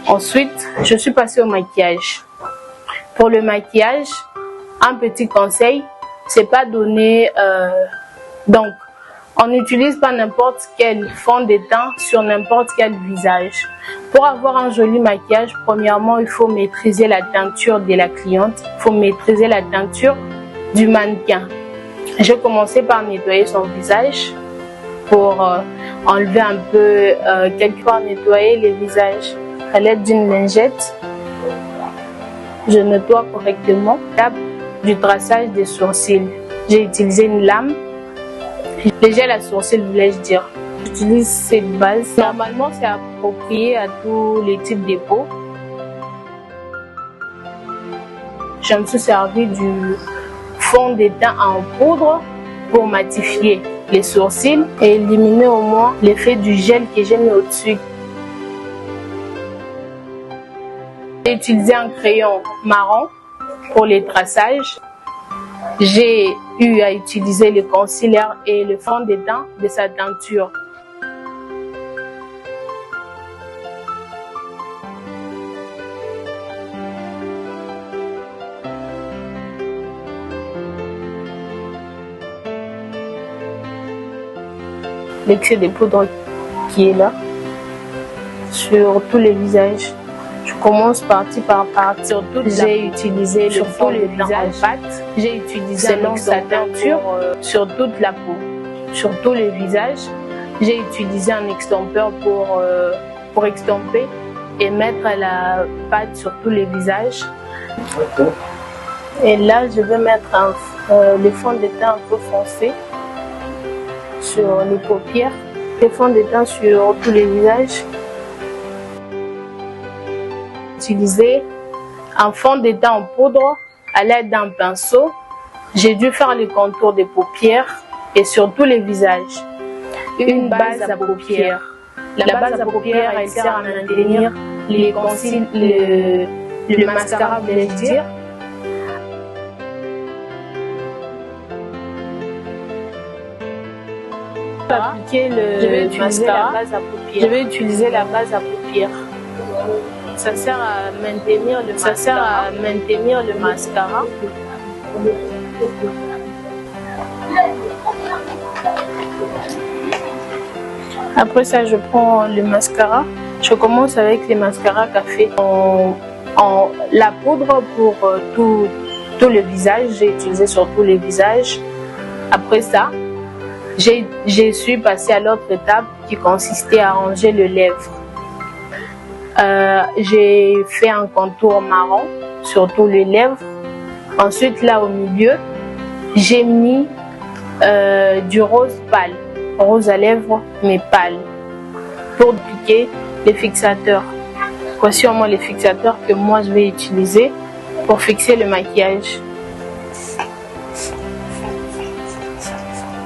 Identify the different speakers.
Speaker 1: Ensuite, je suis passée au maquillage. Pour le maquillage, un petit conseil, c'est pas donné. Donc, on n'utilise pas n'importe quel fond de teint sur n'importe quel visage. Pour avoir un joli maquillage, premièrement, il faut maîtriser la teinture de la cliente. Il faut maîtriser la teinture du mannequin. J'ai commencé par nettoyer son visage pour enlever un peu, quelque part nettoyer les visages à l'aide d'une lingette. Je nettoie correctement. Étape du traçage des sourcils. J'ai utilisé une lame. Le gel à sourcils, voulais-je dire. J'utilise cette base. Normalement, c'est approprié à tous les types de peau. Je me suis servi du fond de teint en poudre pour matifier les sourcils et éliminer au moins l'effet du gel que j'ai mis au-dessus. J'ai utilisé un crayon marron pour les traçages. J'ai eu à utiliser le concealer et le fond de teint de sa teinture. L'excès de poudre qui est là sur tous les visages. Je commence partie par partie. J'ai utilisé le fond de teint en pâte. J'ai utilisé selon sa teinture sur toute la peau, sur tous les visages. J'ai utilisé un extincteur pour extamper et mettre la pâte sur tous les visages. Et là, je vais mettre le fond de teint un peu foncé sur les paupières, le fond de teint sur tous les visages. Utiliser un fond de teint en poudre à l'aide d'un pinceau. J'ai dû faire les contours des paupières et sur tous les visages. Une base à paupières. La base à paupières, elle sert à maintenir le mascara, voulais-je dire. Appliquer le mascara. Je vais utiliser la base à paupières. Ça sert à maintenir le mascara. Après ça, je prends le mascara. Je commence avec les mascaras café. La poudre pour tout le visage. J'ai utilisé sur tous les visages. Après ça, je suis passée à l'autre étape qui consistait à ranger les lèvres. J'ai fait un contour marron sur tous les lèvres. Ensuite, là au milieu, j'ai mis du rose pâle, rose à lèvres mais pâle, pour appliquer les fixateurs. Voici au moins les fixateurs que moi je vais utiliser pour fixer le maquillage.